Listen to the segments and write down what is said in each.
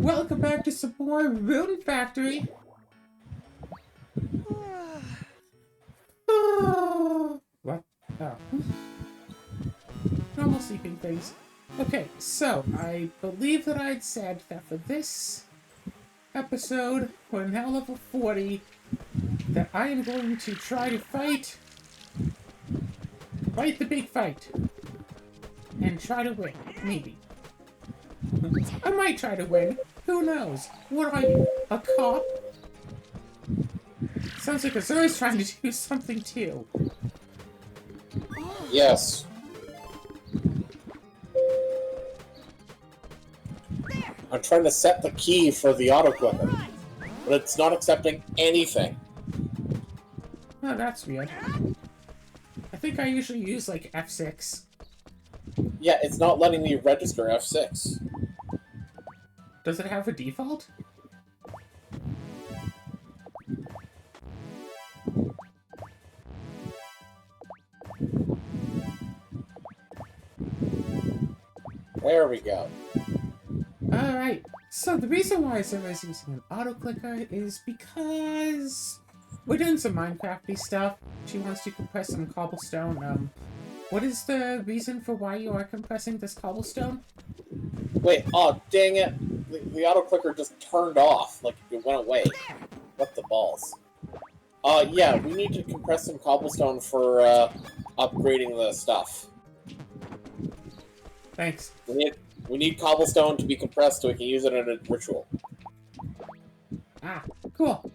Welcome back to some more Rune Factory. What? Oh. Normal sleeping face. Okay, so I believe that I'd said that for this episode, we're now level 40, that I am going to try to fight the big fight. And try to win. Maybe. I might try to win. Who knows? What are you? A cop? Sounds like Azura's trying to do something too. Yes. I'm trying to set the key for the autoclicker, but it's not accepting anything. Oh, that's weird. I think I usually use like F6. Yeah, it's not letting me register F6. Does it have a default? There we go. Alright, so the reason why Azura's using an auto-clicker is because we're doing some Minecrafty stuff. She wants to compress some cobblestone. What is the reason for why you are compressing this cobblestone? Wait, oh, dang it. The autoclicker just turned off, like it went away. What the balls? Yeah, we need to compress some cobblestone for, upgrading the stuff. Thanks. We need cobblestone to be compressed so we can use it in a ritual. Ah, cool.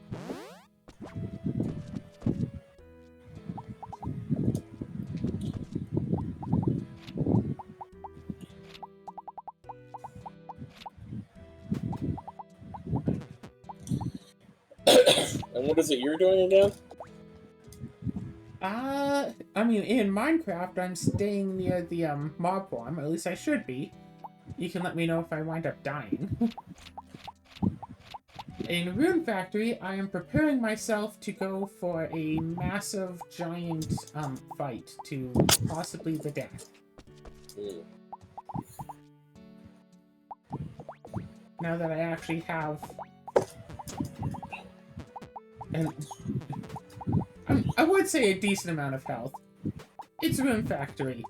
And what is it you're doing again? I mean, in Minecraft, I'm staying near the, mob farm. At least I should be. You can let me know if I wind up dying. In Rune Factory, I am preparing myself to go for a massive, giant, fight to possibly the death. Now that I actually have... And I would say a decent amount of health. It's Rune Factory.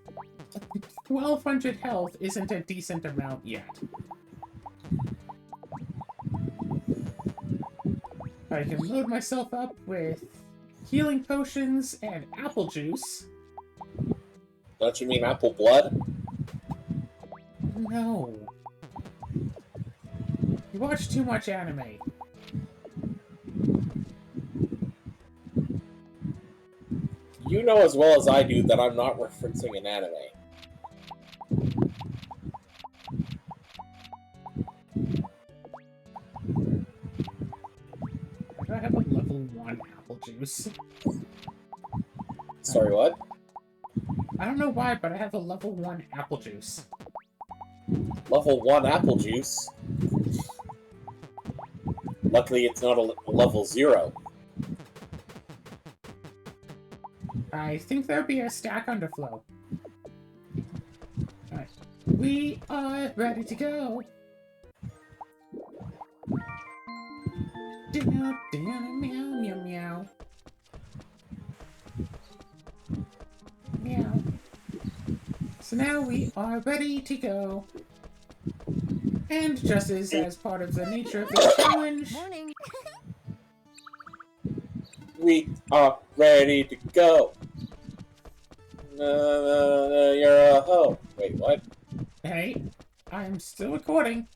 1200 health isn't a decent amount yet. I can load myself up with healing potions and apple juice. Don't you mean apple blood? No. You watch too much anime. You know as well as I do that I'm not referencing an anime. I have a level 1 apple juice. Sorry, what? I don't know why, but I have a level 1 apple juice. Level 1 apple juice? Luckily it's not a level 0. I think there'll be a stack underflow. Alright. We are ready to go! Meow, meow, meow. Meow. So now we are ready to go. And just as part of the nature of the challenge... Morning. We are ready to go. You're a hoe. Wait, what? Hey, I'm still recording.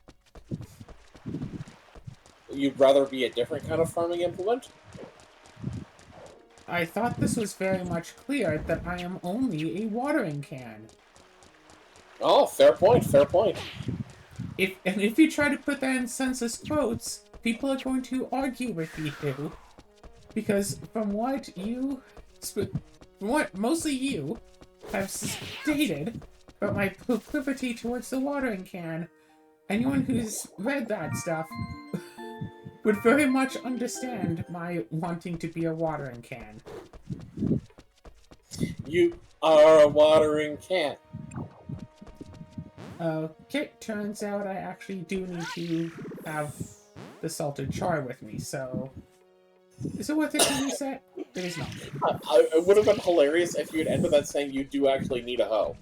You'd rather be a different kind of farming implement? I thought this was very much clear that I am only a watering can. Oh, fair point, fair point. If you try to put that in census quotes, people are going to argue with you. Because from what mostly you have stated about my proclivity towards the watering can, anyone who's read that stuff would very much understand my wanting to be a watering can. You are a watering can. Okay, turns out I actually do need to have the salted char with me, so... Is it worth it to reset? It is not. It would have been hilarious if you had ended that saying you do actually need a hoe.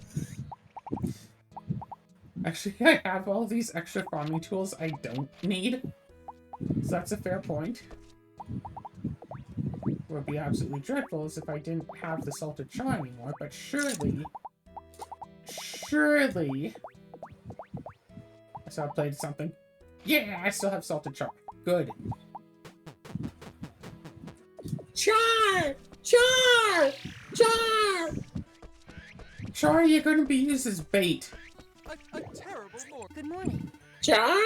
Actually, I have all these extra farming tools I don't need. So that's a fair point. What would be absolutely dreadful is if I didn't have the salted char anymore, but surely... Surely... I saw I played something. Yeah, I still have salted char. Good. Char! Char! Char! Char, you're going to be used as bait. A terrible morning. Good morning. Char?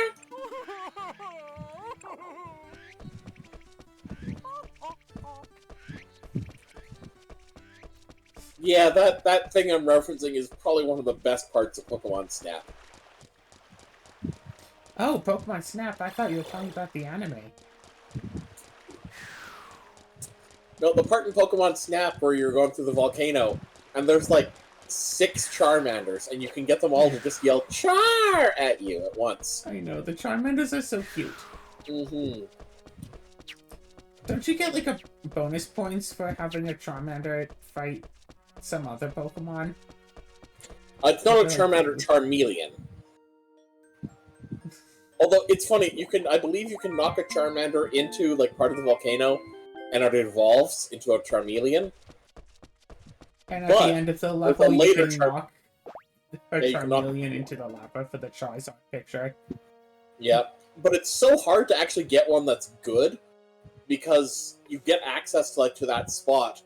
Yeah, that thing I'm referencing is probably one of the best parts of Pokemon Snap. Oh, Pokemon Snap. I thought you were talking about the anime. No, the part in Pokemon Snap where you're going through the volcano, and there's like 6 Charmanders, and you can get them all to just yell Char at you at once. I know, the Charmanders are so cute. Mm-hmm. Don't you get like a bonus points for having a Charmander fight some other Pokemon? It's not a Charmander, Charmeleon. Although it's funny, I believe you can knock a Charmander into like part of the volcano, and it evolves into a Charmeleon. And at the end of the level, you can knock a Yeah, Charmeleon into the lava for the Charizard picture. Yeah, but it's so hard to actually get one that's good, because you get access to that spot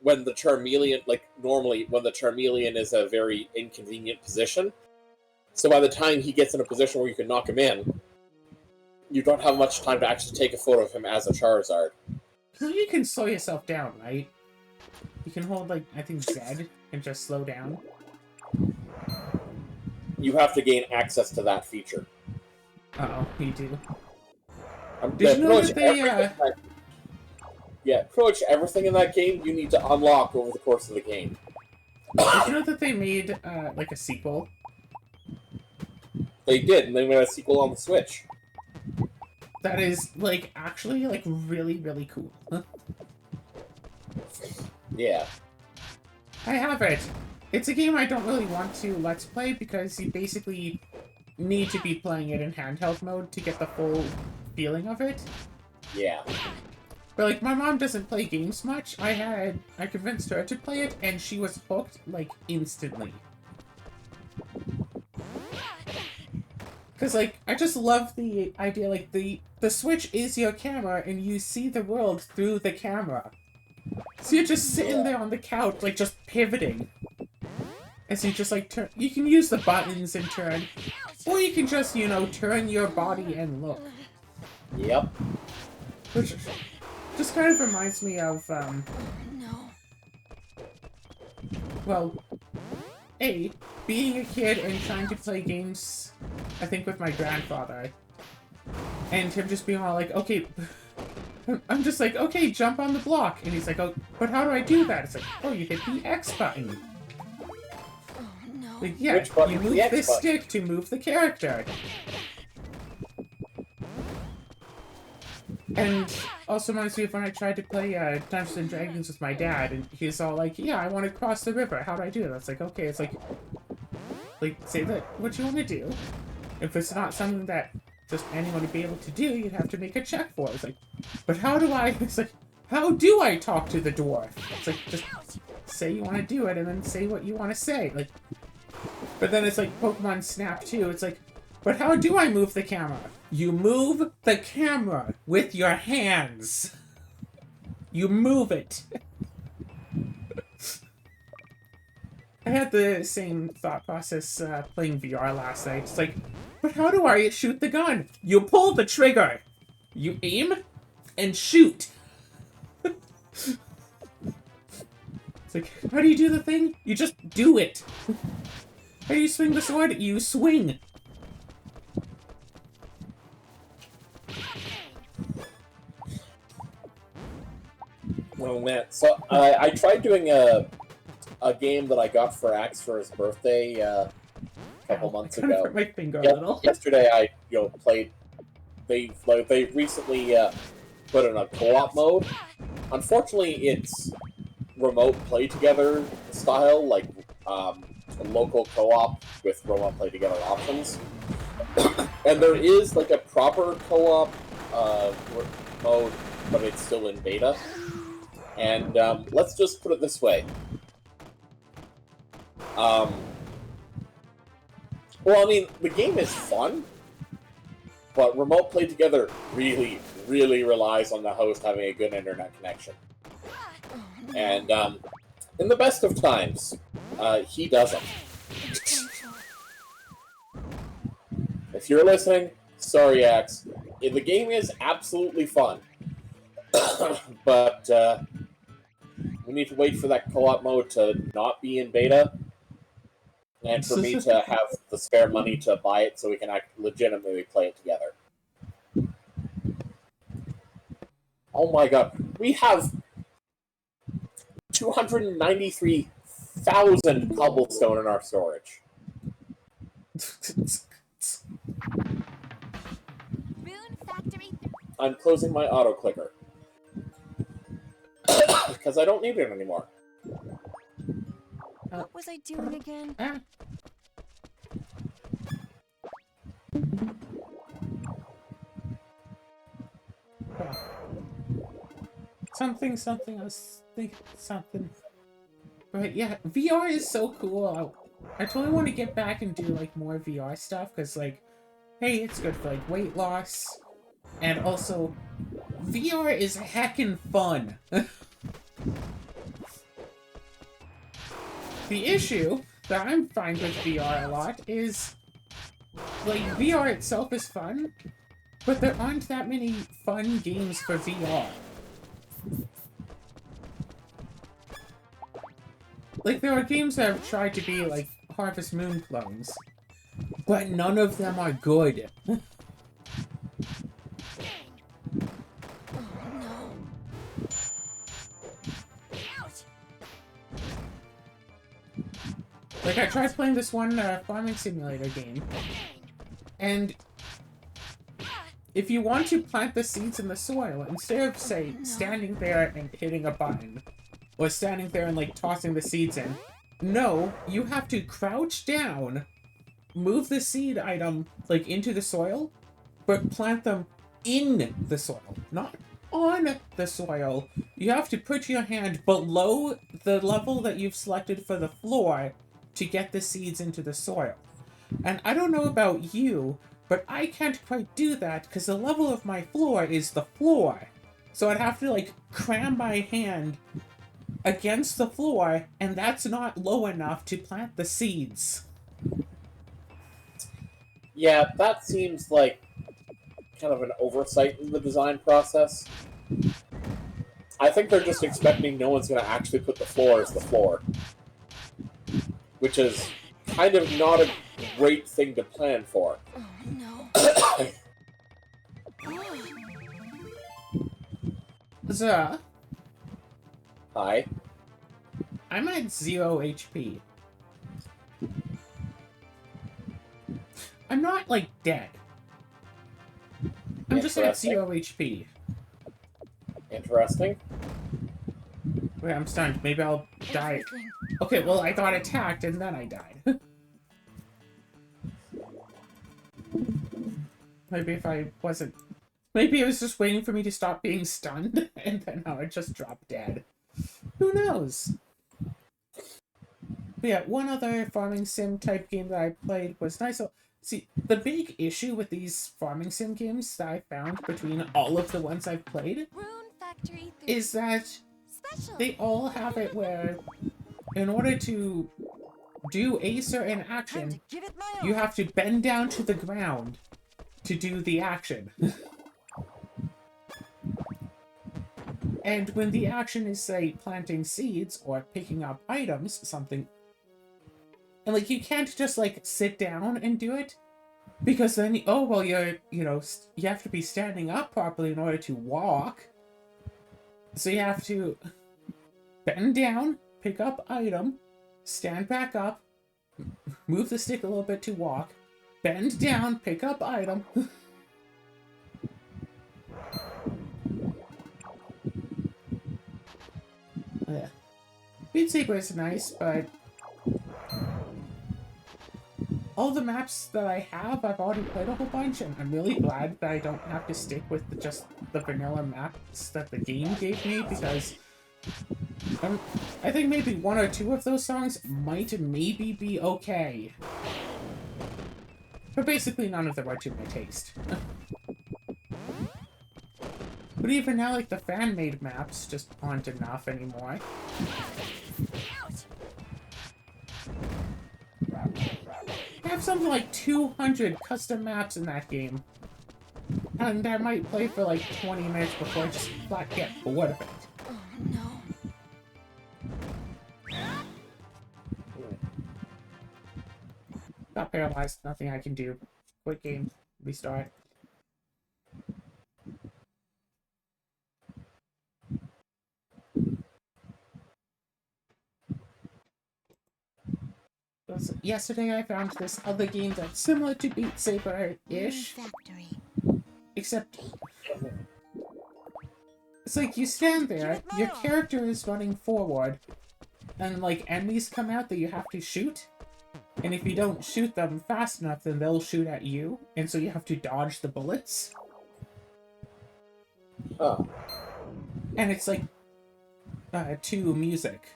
when the Charmeleon, normally when the Charmeleon is a very inconvenient position. So by the time he gets in a position where you can knock him in, you don't have much time to actually take a photo of him as a Charizard. You can slow yourself down, right? You can hold, I think Z and just slow down. You have to gain access to that feature. Uh-oh, you do. Did you know that they, yeah, pretty much everything in that game you need to unlock over the course of the game. Did you know that they made, a sequel? They did, and they made a sequel on the Switch. That is, actually, really, really cool. Yeah. I have it. It's a game I don't really want to Let's Play because you basically need to be playing it in handheld mode to get the full feeling of it. Yeah. But, my mom doesn't play games much. I convinced her to play it, and she was hooked, instantly. Because, I just love the idea, the Switch is your camera, and you see the world through the camera. So you're just sitting there on the couch, just pivoting. And so you just, turn... You can use the buttons and turn. Or you can just, turn your body and look. Yep. Which just kind of reminds me of, No. Well, being a kid and trying to play games, I think, with my grandfather. And him just being all okay... I'm just okay, jump on the block. And he's like, oh, but how do I do that? It's oh, you hit the X button. Oh, no. Yeah, you move this stick to move the character. And also reminds me of when I tried to play Dungeons and Dragons with my dad, and he's all yeah, I want to cross the river. How do I do it? It's okay, it's say that what you want to do. If it's not something that just anyone would be able to do, you'd have to make a check for it. It's but how do I... It's how do I talk to the dwarf? It's just say you want to do it, and then say what you want to say. But then it's Pokemon Snap too. It's but how do I move the camera? You move the camera with your hands. You move it. I had the same thought process playing VR last night. It's but how do I shoot the gun? You pull the trigger. You aim and shoot. It's how do you do the thing? You just do it. How do you swing the sword? You swing. Oh man, so I tried doing a game that I got for Axe for his birthday a couple Ow, months I kind of ago. hurt my finger a Yep, little. yesterday I played. They recently put in a co-op mode. Unfortunately, it's remote play together style, like a local co-op with remote play together options. And there is like a proper co-op mode, but it's still in beta. And let's just put it this way. Well, I mean, the game is fun, but remote play together really, really relies on the host having a good internet connection. And in the best of times, he doesn't. If you're listening, sorry, Axe. The game is absolutely fun. But we need to wait for that co-op mode to not be in beta, and for me to have the spare money to buy it so we can legitimately play it together. Oh my god, we have 293,000 cobblestone in our storage. Rune Factory. I'm closing my auto clicker. Because I don't need it anymore. What was I doing again? Ah. Something, I was thinking something. But yeah, VR is so cool. I totally want to get back and do, like, more VR stuff, because, like, hey, it's good for, like, weight loss, and also, VR is heckin' fun. The issue that I'm finding with VR a lot is, like, VR itself is fun, but there aren't that many fun games for VR. Like, there are games that have tried to be, like, Harvest Moon clones, but none of them are good. Oh no. Ouch. Like, I tried playing this one farming simulator game, and if you want to plant the seeds in the soil, instead of, say, standing there and hitting a button, or standing there and, like, tossing the seeds in, no, you have to crouch down, move the seed item, like, into the soil, but plant them in the soil, not on the soil. You have to put your hand below the level that you've selected for the floor to get the seeds into the soil. And I don't know about you, but I can't quite do that because the level of my floor is the floor. So I'd have to, like, cram my hand against the floor, and that's not low enough to plant the seeds. Yeah, that seems like kind of an oversight in the design process. I think they're just expecting no one's going to actually put the floor as the floor. Which is kind of not a great thing to plan for. Oh no. Zuh, Hi. I'm at 0 HP. I'm not, like, dead. I'm just at 0 HP. Interesting. Wait, I'm stunned. Maybe I'll die. Everything. Okay, well, I got attacked and then I died. Maybe if I wasn't... Maybe it was just waiting for me to stop being stunned, and then I would just drop dead. Who knows? But yeah, one other farming sim type game that I played was nice. So, see, the big issue with these farming sim games that I found between all of the ones I've played Rune Factory. is that Special. they all have it where, in order to do a certain Time action, to give it my all. you have to bend down to the ground to do the action. And when the action is, say, planting seeds or picking up items, something... And, like, you can't just, like, sit down and do it, because then, oh, well, you have to be standing up properly in order to walk. So you have to bend down, pick up item, stand back up, move the stick a little bit to walk, bend down, pick up item. Yeah. Beat Saber is nice, but all the maps that I have, I've already played a whole bunch, and I'm really glad that I don't have to stick with just the vanilla maps that the game gave me, because I think maybe one or two of those songs might maybe be okay. But basically none of them are to my taste. But even now, like, the fan-made maps just aren't enough anymore. I have something like 200 custom maps in that game. And I might play for like 20 minutes before I just flat get bored of it. Oh no. Got paralyzed, nothing I can do. Quit game, restart. Yesterday I found this other game that's similar to Beat Saber-ish, Factory. except it's like you stand there, your character is running forward, and like enemies come out that you have to shoot, and if you don't shoot them fast enough, then they'll shoot at you, and so you have to dodge the bullets. Oh. And it's like to music.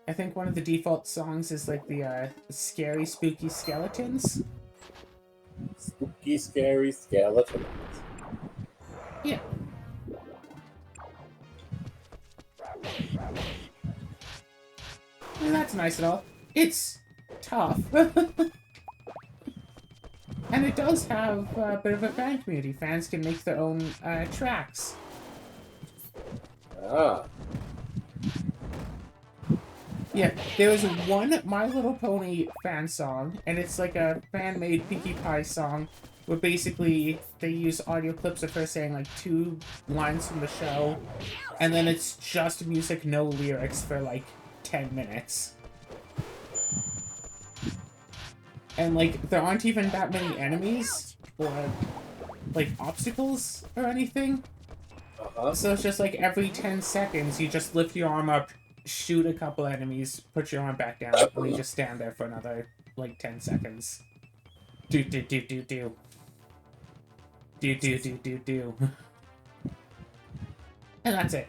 I think one of the default songs is like the Scary Spooky Skeletons. Spooky, scary skeletons. Yeah. And that's nice at all. It's tough. And it does have a bit of a fan community. Fans can make their own tracks. Ah. Yeah, there was one My Little Pony fan song, and it's like a fan-made Pinkie Pie song, where basically they use audio clips of her saying like 2 lines from the show, and then it's just music, no lyrics, for like 10 minutes. And like, there aren't even that many enemies, or like obstacles or anything. So it's just like every 10 seconds you just lift your arm up, shoot a couple enemies, put your arm back down, and you just stand there for another, like, 10 seconds. Do-do-do-do-do. Do-do-do-do-do. And that's it.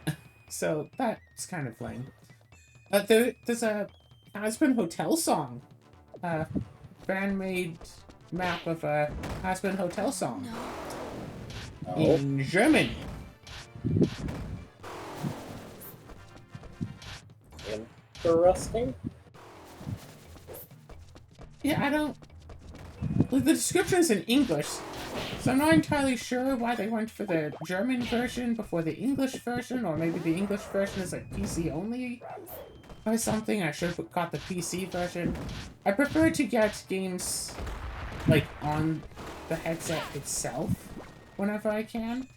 So, that's kind of lame. There's a Aspen Hotel song. Fan-made map of a Aspen Hotel song. No. In German. Interesting. Yeah, I don't... Like, the description is in English, so I'm not entirely sure why they went for the German version before the English version, or maybe the English version is like PC only or something. I should have got the PC version. I prefer to get games, like, on the headset itself whenever I can.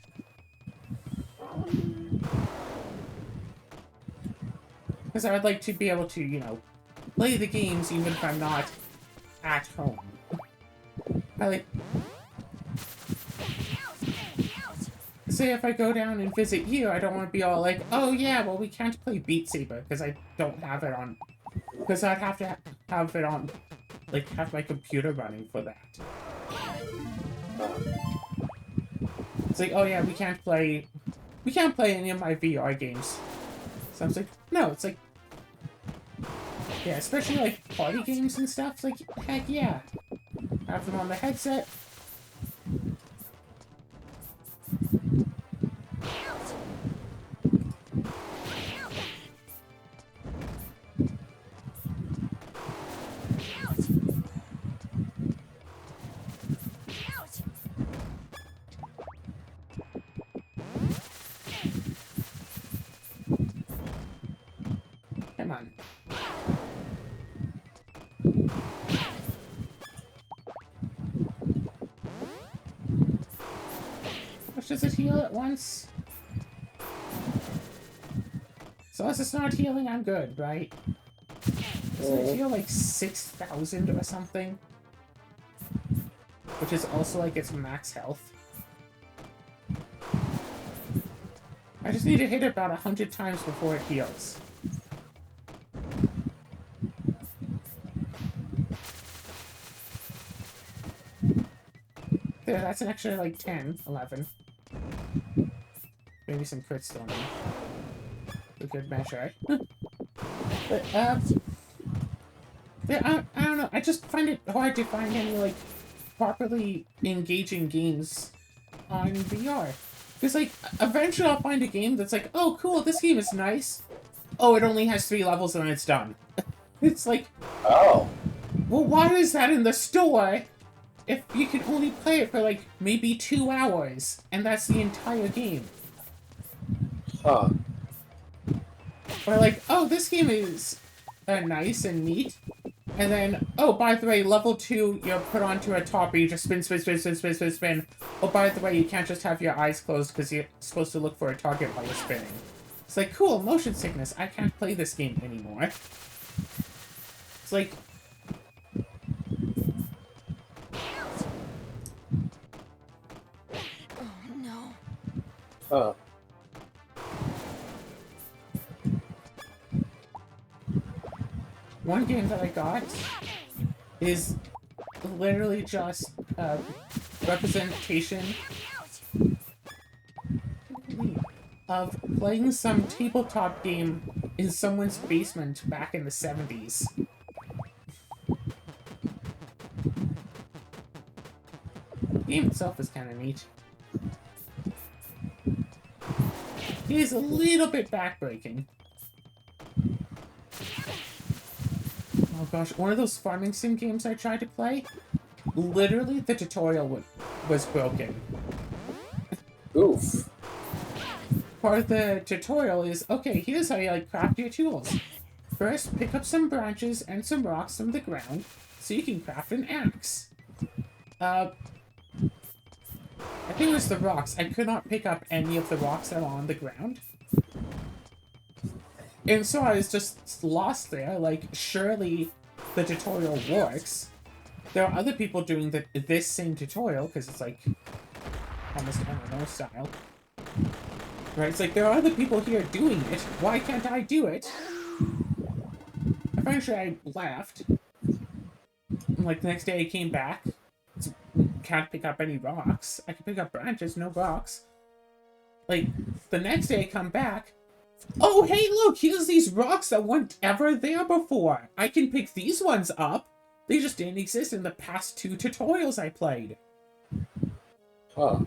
Because I would like to be able to, you know, play the games even if I'm not at home. I like... Say if I go down and visit you, I don't want to be all like, oh yeah, well we can't play Beat Saber because I don't have it on... Because I'd have to have it on, like, have my computer running for that. It's like, oh yeah, we can't play any of my VR games. So I was like, no, it's like, yeah, especially like party games and stuff. It's like, heck yeah, have them on the headset. Come on. Does it heal at once? So as it's not healing, I'm good, right? Doesn't it feel like 6,000 or something? Which is also like its max health. I just need to hit it about 100 times before it heals. There, that's an extra like 10, 11. Maybe some crits still in. A good measure. But, yeah, I don't know. I just find it hard to find any, like, properly engaging games on VR. Because, like, eventually I'll find a game that's like, oh, cool, this game is nice. Oh, it only has 3 levels and it's done. It's like, Oh. well, why is that in the store if you can only play it for, like, maybe 2 hours, and that's the entire game? Huh. Or like, oh, this game is nice and neat. And then, oh, by the way, level 2, you're put onto a top where you just spin, spin, spin, spin, spin, spin, spin. Oh, by the way, you can't just have your eyes closed because you're supposed to look for a target while you're spinning. It's like, cool, motion sickness. I can't play this game anymore. It's like... Oh no. Huh. One game that I got is literally just representation of playing some tabletop game in someone's basement back in the 70s. The game itself is kind of neat. It is a little bit backbreaking. Oh gosh, one of those farming sim games I tried to play, literally the tutorial was broken. Oof. Part of the tutorial is, okay, here's how you like craft your tools. First, pick up some branches and some rocks from the ground so you can craft an axe. I think it was the rocks. I could not pick up any of the rocks that were on the ground. And so I was just lost there, like, surely the tutorial works. There are other people doing this same tutorial, because it's like, almost MMO style. Right, it's like, there are other people here doing it, why can't I do it? Eventually I left. And, like, the next day I came back. Can't pick up any rocks. I can pick up branches, no rocks. Like, the next day I come back, oh, hey, look, here's these rocks that weren't ever there before. I can pick these ones up. They just didn't exist in the past 2 tutorials I played. Huh.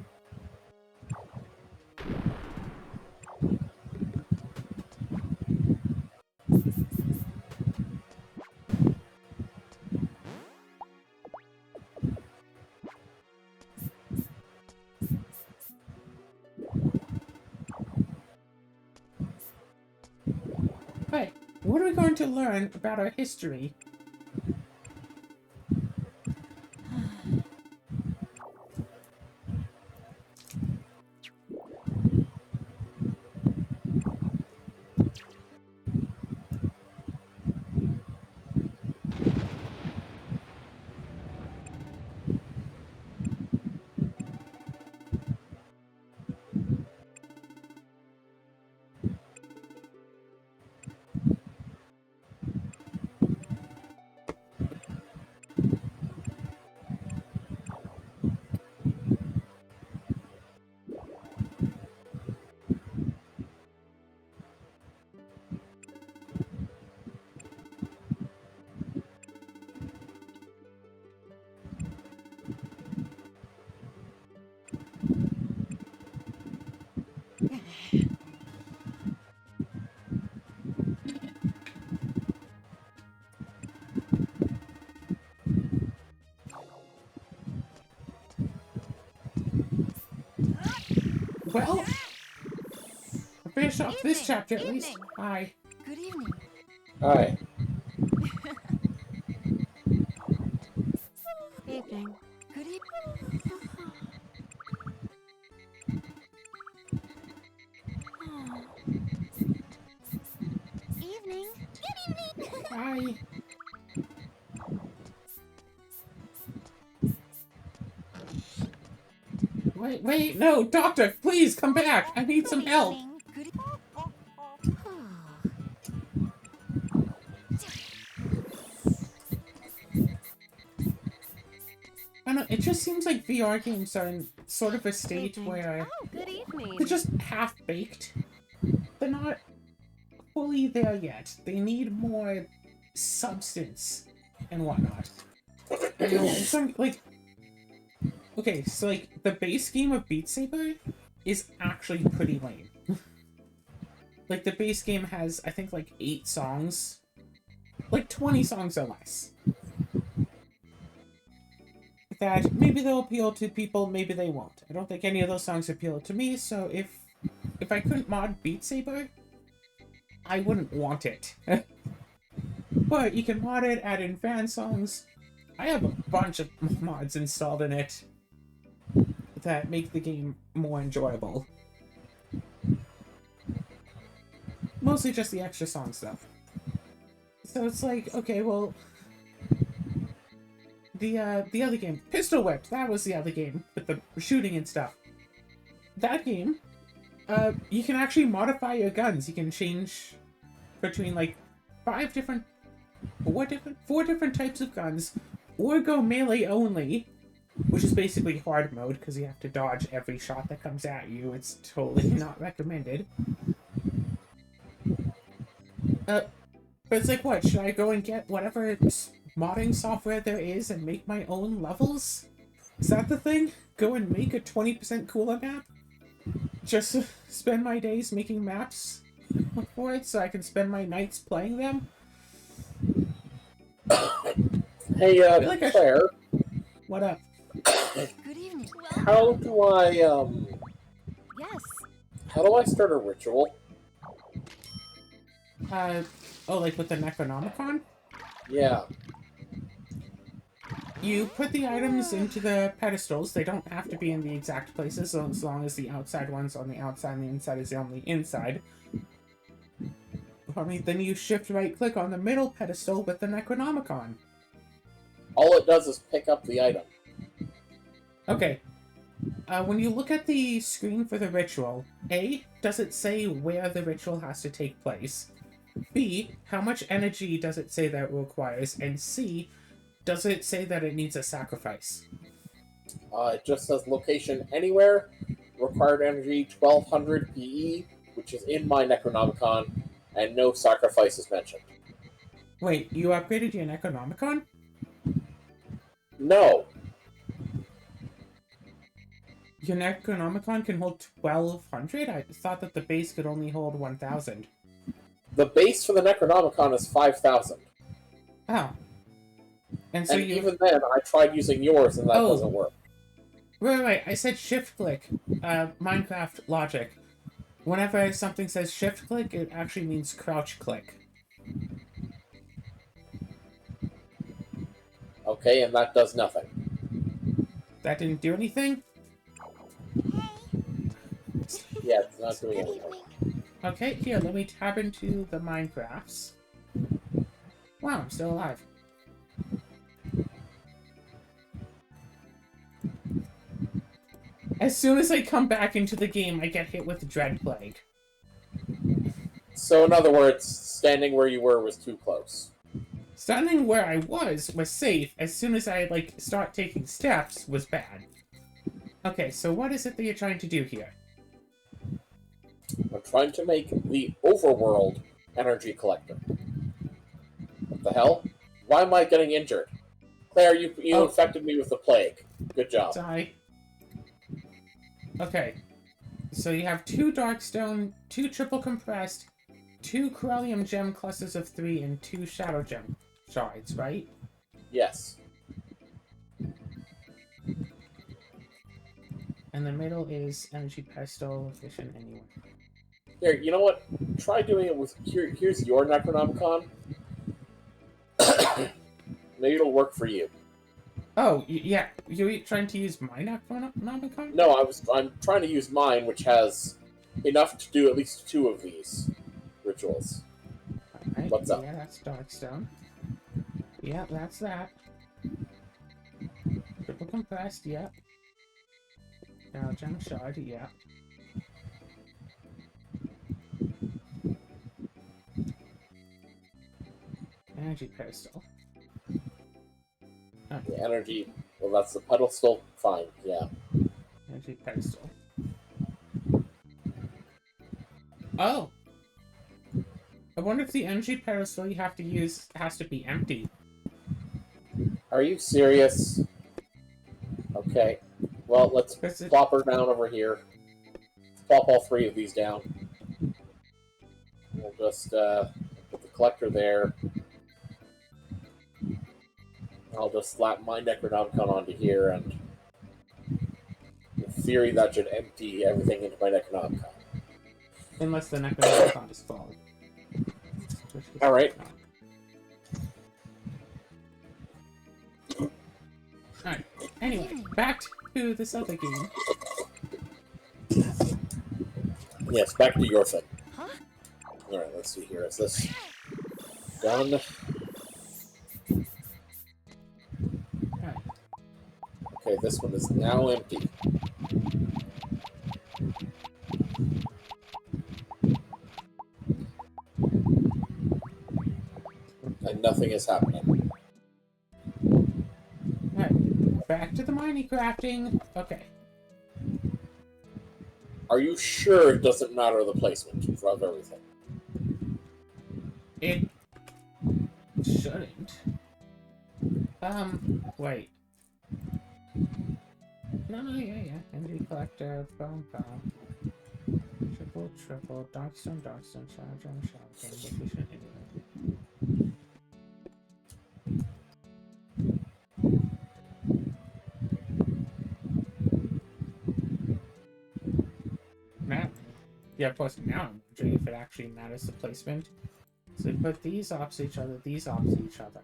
Hey, what are we going to learn about our history? Well, I finished off this chapter at least. Hi. Good evening. Hi. Evening. Good evening. Evening. Good evening. Hi. Wait, no, doctor, please come back. I need some help. Good I don't know, it just seems like VR games are in sort of a state evening. where Oh, good evening. they're just half-baked. They're not fully there yet. They need more substance and whatnot. You know, some, like, okay, so like the base game of Beat Saber is actually pretty lame. Like the base game has, I think, like 8 songs, like 20 songs or less. That maybe they'll appeal to people, maybe they won't. I don't think any of those songs appeal to me, so if I couldn't mod Beat Saber, I wouldn't want it. But you can mod it, add in fan songs. I have a bunch of mods installed in it that make the game more enjoyable. Mostly just the extra song stuff. So it's like, okay, well, the other game, Pistol Whipped, that was the other game with the shooting and stuff. That game, you can actually modify your guns. You can change between like 4 different types of guns, or go melee only, which is basically hard mode because you have to dodge every shot that comes at you. It's totally not recommended. But it's like, what? Should I go and get whatever modding software there is and make my own levels? Is that the thing? Go and make a 20% cooler map? Just spend my days making maps for it so I can spend my nights playing them? Hey, like Claire. What up? Good evening. How do I, Yes. how do I start a ritual? Oh, like with the Necronomicon? Yeah. You put the items into the pedestals. They don't have to be in the exact places, so as long as the outside one's on the outside and the inside is on the inside. Then you shift right-click on the middle pedestal with the Necronomicon. All it does is pick up the item. Okay. When you look at the screen for the ritual, A, does it say where the ritual has to take place? B, how much energy does it say that it requires? And C, does it say that it needs a sacrifice? It just says location anywhere, required energy 1200 PE, which is in my Necronomicon, and no sacrifice is mentioned. Wait, you upgraded your Necronomicon? No. Your Necronomicon can hold 1200? I thought that the base could only hold 1000. The base for the Necronomicon is 5000. Oh. And so and even then, I tried using yours and that doesn't work. Right, I said shift-click. Minecraft logic. Whenever something says shift-click, it actually means crouch-click. Okay, and that does nothing. That didn't do anything? Yeah, it's not doing anything. Okay, here, let me tab into the Minecrafts. Wow, I'm still alive. As soon as I come back into the game, I get hit with Dread Plague. So, in other words, standing where you were was too close. Standing where I was safe. As soon as I, start taking steps, was bad. Okay, so what is it that you're trying to do here? I'm trying to make the overworld energy collector. What the hell? Why am I getting injured? Claire, you infected me with the plague. Good job. Die. Okay. So you have 2 Darkstone, 2 Triple Compressed, 2 Corellium Gem Clusters of 3, and 2 Shadow Gem Shards, right? Yes. And the middle is Energy Pestle, Efficient Anyway. Here, you know what? Try doing it with... Here's your Necronomicon. Maybe it'll work for you. Oh, yeah. You're trying to use my Necronomicon? No, I'm trying to use mine, which has enough to do at least 2 of these rituals. Alright, What's up? Yeah, that's Darkstone. Yeah, that's that. Triple Compressed, yeah. Junk shard, yeah. Energy pedestal. Oh, The energy. Well, that's the pedestal. Fine. Yeah. energy pedestal. Oh! I wonder if the energy pedestal you have to use has to be empty. Are you serious? Okay. Well, let's plop her down over here. Let's plop all three of these down. We'll just put the collector there. I'll just slap my Necronomicon onto here, and in theory that should empty everything into my Necronomicon. Unless the Necronomicon is full. Alright. Alright. Anyway, back to this other game. Yes, back to your thing. Huh? Alright, let's see here. Is this done? Alright. Okay, this one is now empty. And nothing is happening. Alright. Back to the mining crafting. Okay. Are you sure it doesn't matter the placement of everything? It shouldn't. Wait. No, yeah. Energy collector, boom. Triple, darkstone, shotgun, location, anyway. Now, yeah, of course, now I'm wondering if it actually matters the placement. So we put these opposite each other, these opposite each other.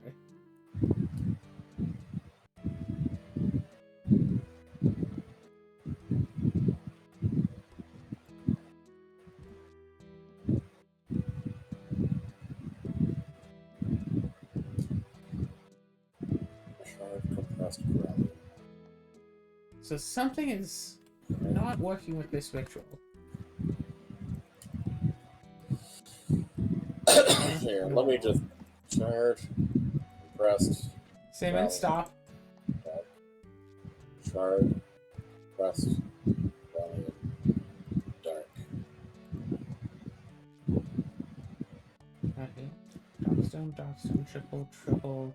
So something is not working with this ritual. Here, let me just charge, compressed. Same and stop. Shard, compressed, volume, dark. Okay. Darkstone, triple.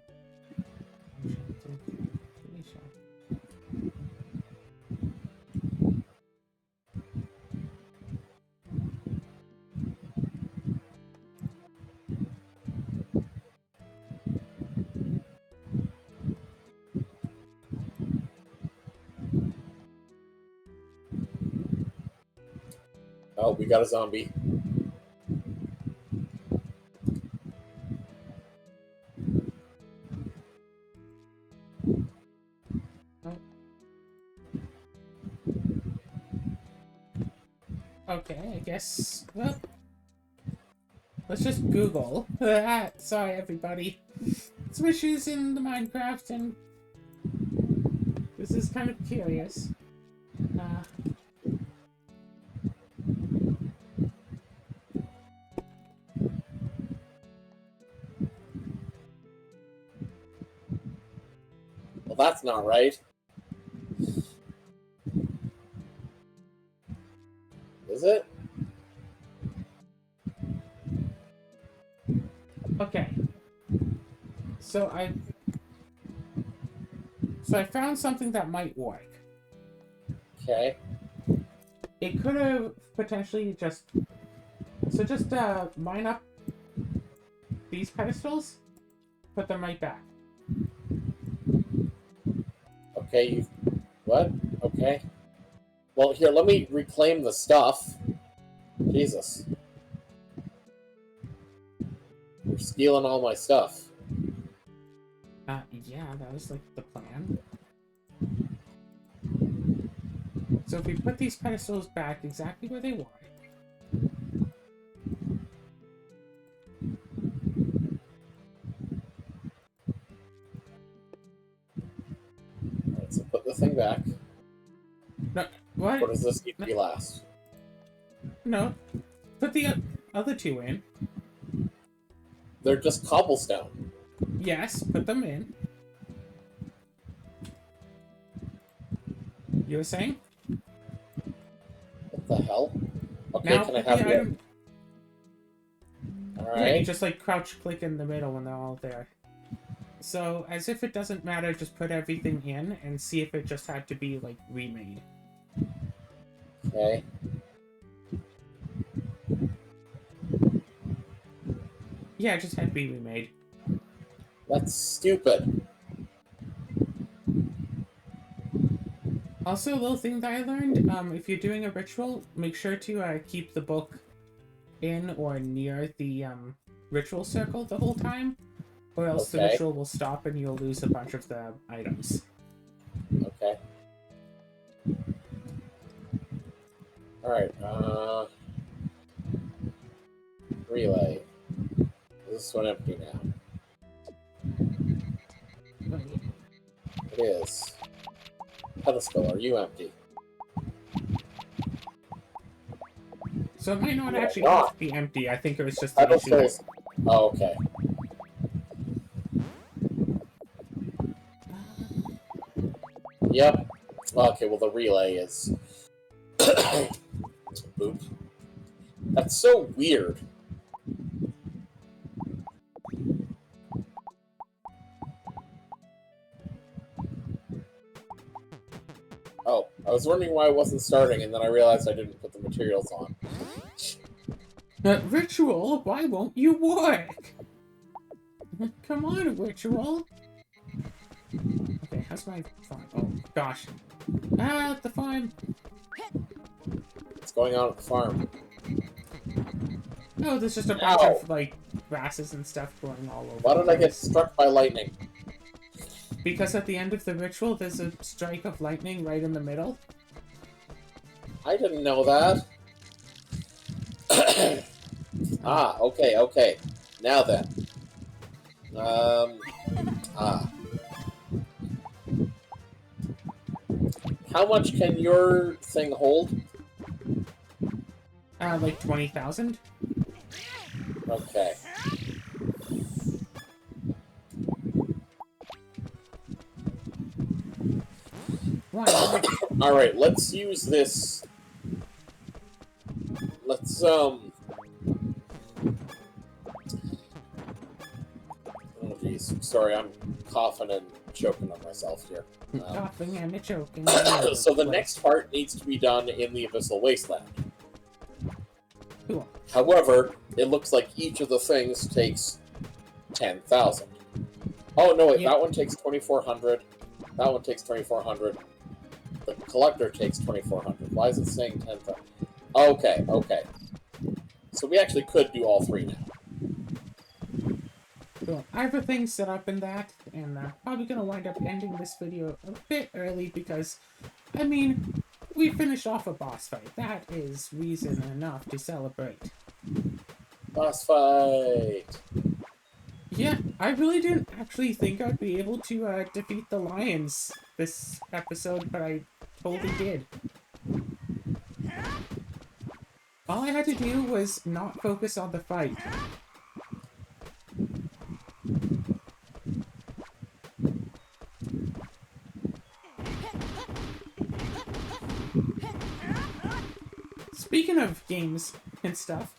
Oh, we got a zombie. Okay, I guess. Well, let's just Google. Sorry, everybody. Some issues in the Minecraft, and this is kind of curious. Well, that's not right. Is it? Okay. So I found something that might work. Okay. It could have potentially just line up these pedestals, put them right back. Okay, what? Okay. Well, here, let me reclaim the stuff. Jesus. You're stealing all my stuff. Yeah, that was like the plan. So if we put these pedestals back exactly where they were. Alright, so put the thing back. No, What? Or does this need to be last? No. Put the other two in. They're just cobblestone. Yes, put them in. You were saying? What the hell? Okay, Now can I put have the you? item. Yeah, you Alright. just like crouch click in the middle when they're all there. So, as if it doesn't matter, just put everything in and see if it just had to be, like, remade. Okay. Yeah, it just had to be remade. That's stupid. Also, a little thing that I learned, if you're doing a ritual, make sure to keep the book in or near the ritual circle the whole time, or else the Okay. ritual will stop and you'll lose a bunch of the items. Okay. Alright, relay. Is this one empty now? Wait. It is. Pedestal, are you empty? So it might not Yeah, actually not. have to be empty. I think it was just the issue. Pedestals. Oh, okay. Yep. Okay, well the relay is... Boop. That's so weird. Oh, I was wondering why it wasn't starting, and then I realized I didn't put the materials on. Ritual, why won't you work? Come on, Ritual. Okay, how's my farm? Oh, gosh. Ah, the farm. What's going on at the farm? Oh, there's just a bunch Ow. of, like, grasses and stuff growing all over. Why did the I get place. struck by lightning? Because at the end of the ritual, there's a strike of lightning right in the middle. I didn't know that. Ah, okay, okay. Now then. How much can your thing hold? Like 20,000? Okay. Why? Alright, let's use this. Let's, Oh, jeez. Sorry, I'm coughing and choking on myself here. Coughing and choking. So the next part needs to be done in the Abyssal Wasteland. Cool. However, it looks like each of the things takes 10,000. Oh, no, wait, Yep. that one takes 2,400. That one takes 2,400. The collector takes 2,400. Why is it saying 10,000? Okay, okay. So we actually could do all three now. Cool. I have a thing set up in that, and probably gonna wind up ending this video a bit early because, I mean, we finished off a boss fight. That is reason enough to celebrate. Boss fight! Yeah, I really didn't actually think I'd be able to defeat the lions this episode, but I totally did. All I had to do was not focus on the fight. Speaking of games and stuff,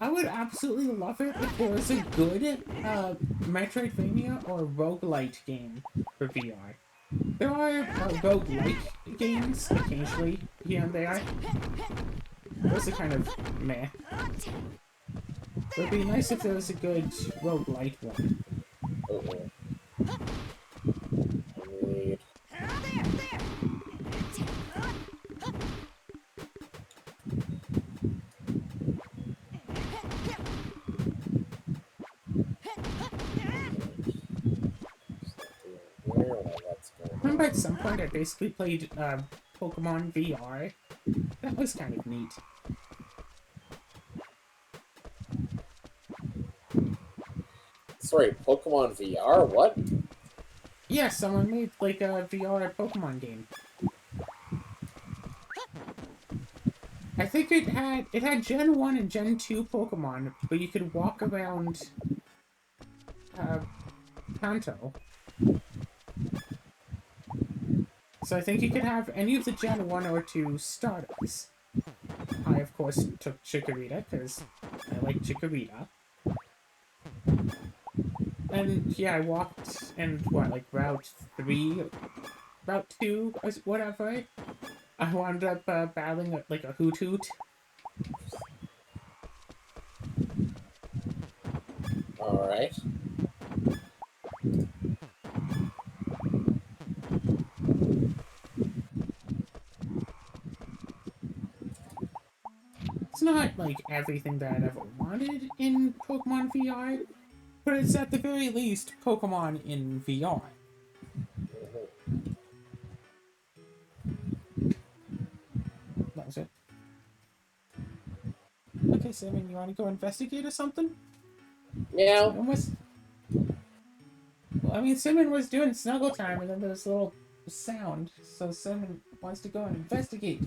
I would absolutely love it if there was a good Metroidvania or roguelite game for VR. There are roguelike games occasionally here and there. Those are kind of meh. It would be nice if there was a good roguelite one. Uh-oh. I need... Where that's going Remember at some point I basically played Pokemon VR? That was kind of neat. Sorry, Pokemon VR? What? Yeah, someone made like a VR Pokemon game. I think it had Gen 1 and Gen 2 Pokemon, but you could walk around Kanto. So I think you could have any of the Gen 1 or 2 starters. I, of course, took Chikorita, because I like Chikorita. And, yeah, I walked in, what, like, Route 3? Route 2? Or whatever? I wound up battling, like, a Hoot Hoot. Alright. It's not, like, everything that I've ever wanted in Pokemon VR, but it's at the very least Pokemon in VR. That was it. Okay, Simon, you want to go investigate or something? Meow. Almost. Well, I mean, Simon was doing snuggle time, and then there was a little sound, so Simon wants to go and investigate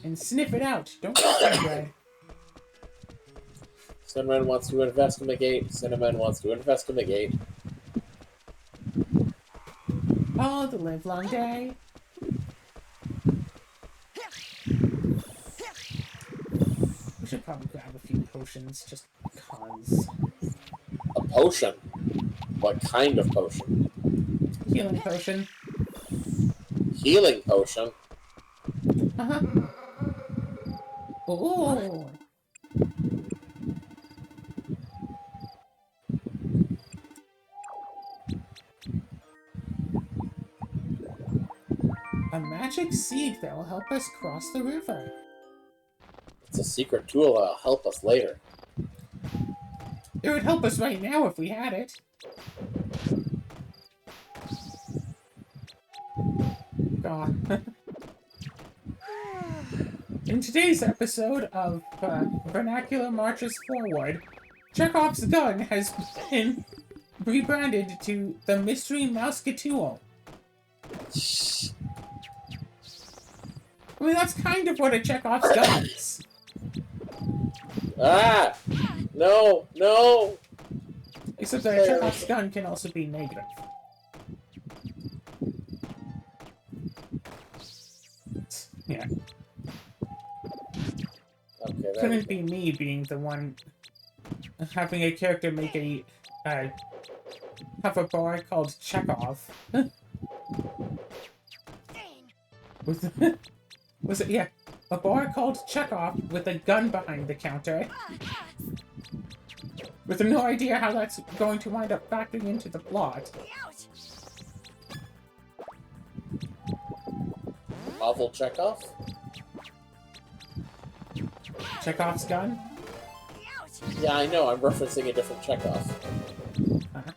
and sniff it out. Don't get red. Cinnamon wants to investigate. Cinnamon wants to investigate. All the live long day. We should probably grab a few potions just because. A potion? What kind of potion? Healing potion. Healing potion? Uh-huh. Oh. A magic seed that will help us cross the river. It's a secret tool that'll help us later. It would help us right now if we had it. God. In today's episode of Vernacular Marches Forward, Chekhov's gun has been rebranded to the Mystery Mousketeer. I mean, that's kind of what a Chekhov's gun is. Ah! No! No! Except that a Chekhov's gun can also be negative. Yeah. Okay, Couldn't be me being the one having a character make a have a bar called Chekhov. With was it yeah, a bar called Chekhov with a gun behind the counter. With no idea how that's going to wind up factoring into the plot. Pavel Chekhov? Chekhov's gun? Yeah, I know. I'm referencing a different Chekhov. Uh-huh.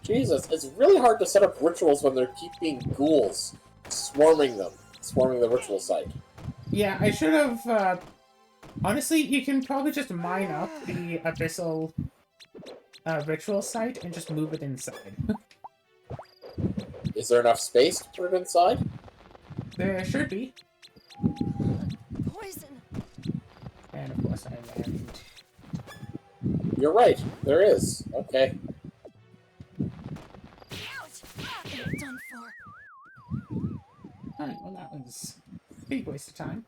Jesus, it's really hard to set up rituals when there keep being ghouls swarming the ritual site. Yeah, I should have, honestly, you can probably just mine up the Abyssal, ritual site and just move it inside. Is there enough space to put it inside? There should be. Poison. And of course I land. You're right. There is. Okay. Done for. Alright, well that was a big waste of time.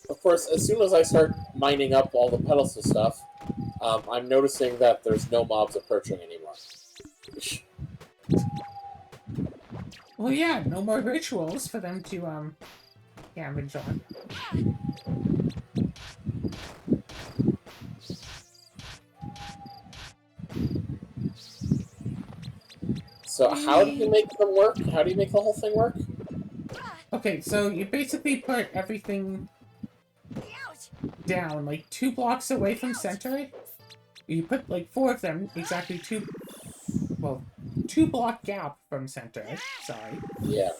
Of course, as soon as I start mining up all the pedestal stuff, I'm noticing that there's no mobs approaching anymore. Well, yeah, no more rituals for them to, damage on. So how do you make them work? How do you make the whole thing work? Okay, so you basically put everything down, like 2 blocks away from center. You put like 4 of them, exactly 2 well, 2-block gap from center. Sorry. Yeah.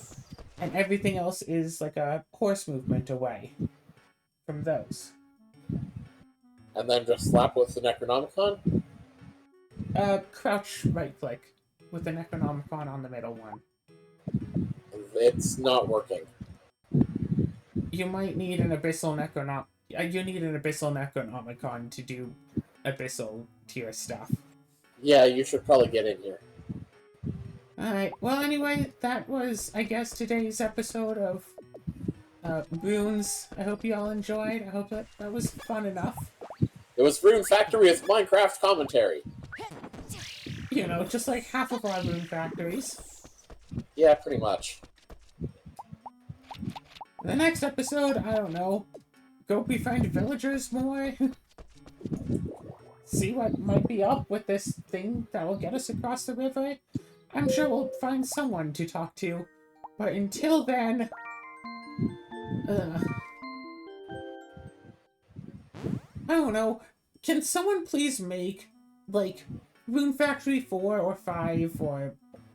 And everything else is like a horse movement away from those. And then just slap with the Necronomicon? Crouch right click with the Necronomicon on the middle one. It's not working. You might need an Abyssal You need an Abyssal Necronomicon to do Abyssal tier stuff. Yeah, you should probably get in here. Alright, well anyway, that was, I guess, today's episode of Runes. I hope you all enjoyed. I hope that was fun enough. It was Rune Factory with Minecraft commentary. You know, just like half of our Rune factories. Yeah, pretty much. The next episode, I don't know. Go befriend villagers more. See what might be up with this thing that will get us across the river. I'm sure we'll find someone to talk to. But until then... I don't know. Can someone please make, like, Rune Factory 4 or 5 or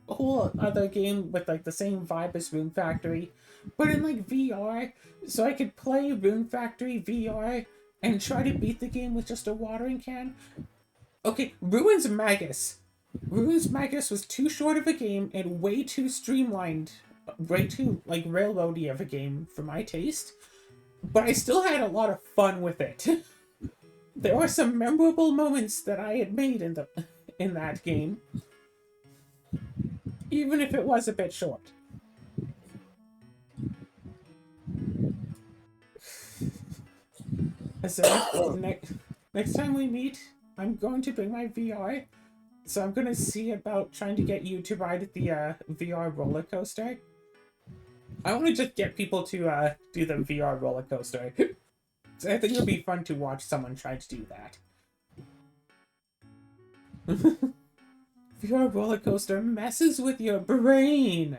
a whole other game with, like, the same vibe as Rune Factory, but in, like, VR, so I could play Rune Factory VR and try to beat the game with just a watering can? Okay, Ruins Magus. Ruins Magus was too short of a game and way too streamlined, way too, like, railroady of a game for my taste, but I still had a lot of fun with it. There were some memorable moments that I had made in that game, even if it was a bit short. So next time we meet, I'm going to bring my VR. So I'm gonna see about trying to get you to ride the VR roller coaster. I want to just get people to do the VR roller coaster. So I think it'll be fun to watch someone try to do that. VR roller coaster messes with your brain.